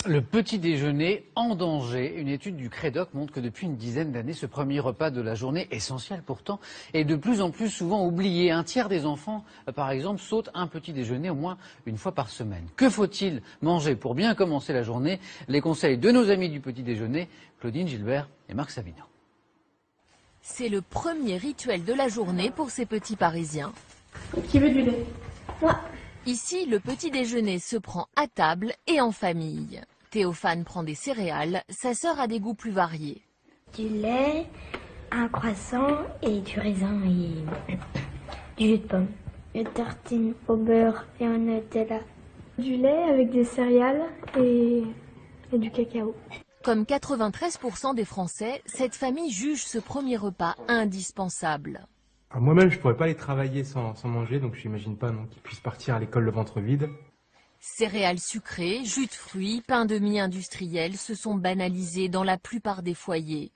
Le petit déjeuner en danger. Une étude du Crédoc montre que depuis une dizaine d'années, ce premier repas de la journée, essentiel pourtant, est de plus en plus souvent oublié. Un tiers des enfants, par exemple, sautent un petit déjeuner au moins une fois par semaine. Que faut-il manger pour bien commencer la journée? Les conseils de nos amis du petit déjeuner, Claudine Gilbert et Marc Savino. C'est le premier rituel de la journée pour ces petits Parisiens. Qui veut du lait? Moi. Ici, le petit déjeuner se prend à table et en famille. Théophane prend des céréales, sa sœur a des goûts plus variés. Du lait, un croissant et du raisin et du jus de pomme. Une tartine au beurre et au Nutella. Du lait avec des céréales et du cacao. Comme 93% des Français, cette famille juge ce premier repas indispensable. Moi-même, je ne pourrais pas aller travailler sans manger, donc je n'imagine pas qu'ils puissent partir à l'école le ventre vide. Céréales sucrées, jus de fruits, pain de mie industriel se sont banalisés dans la plupart des foyers.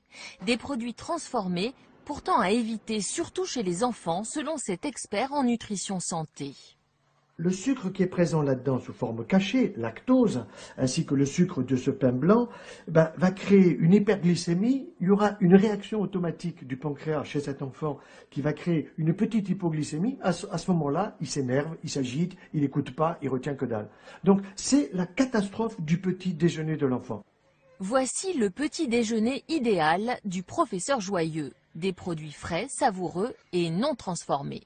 Des produits transformés, pourtant à éviter, surtout chez les enfants, selon cet expert en nutrition santé. Le sucre qui est présent là-dedans sous forme cachée, lactose, ainsi que le sucre de ce pain blanc, va créer une hyperglycémie. Il y aura une réaction automatique du pancréas chez cet enfant qui va créer une petite hypoglycémie. À ce moment-là, il s'énerve, il s'agite, il n'écoute pas, il retient que dalle. Donc c'est la catastrophe du petit déjeuner de l'enfant. Voici le petit déjeuner idéal du professeur Joyeux. Des produits frais, savoureux et non transformés.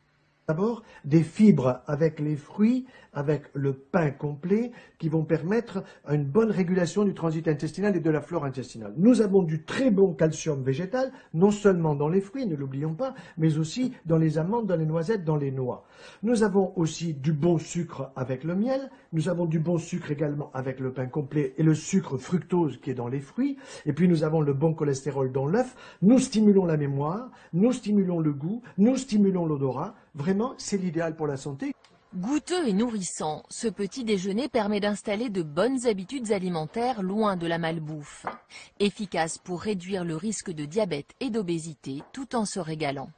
D'abord, des fibres avec les fruits, avec le pain complet, qui vont permettre une bonne régulation du transit intestinal et de la flore intestinale. Nous avons du très bon calcium végétal, non seulement dans les fruits, ne l'oublions pas, mais aussi dans les amandes, dans les noisettes, dans les noix. Nous avons aussi du bon sucre avec le miel, nous avons du bon sucre également avec le pain complet et le sucre fructose qui est dans les fruits, et puis nous avons le bon cholestérol dans l'œuf. Nous stimulons la mémoire, nous stimulons le goût, nous stimulons l'odorat. Vraiment, c'est l'idéal pour la santé. Goûteux et nourrissant, ce petit déjeuner permet d'installer de bonnes habitudes alimentaires loin de la malbouffe. Efficace pour réduire le risque de diabète et d'obésité tout en se régalant.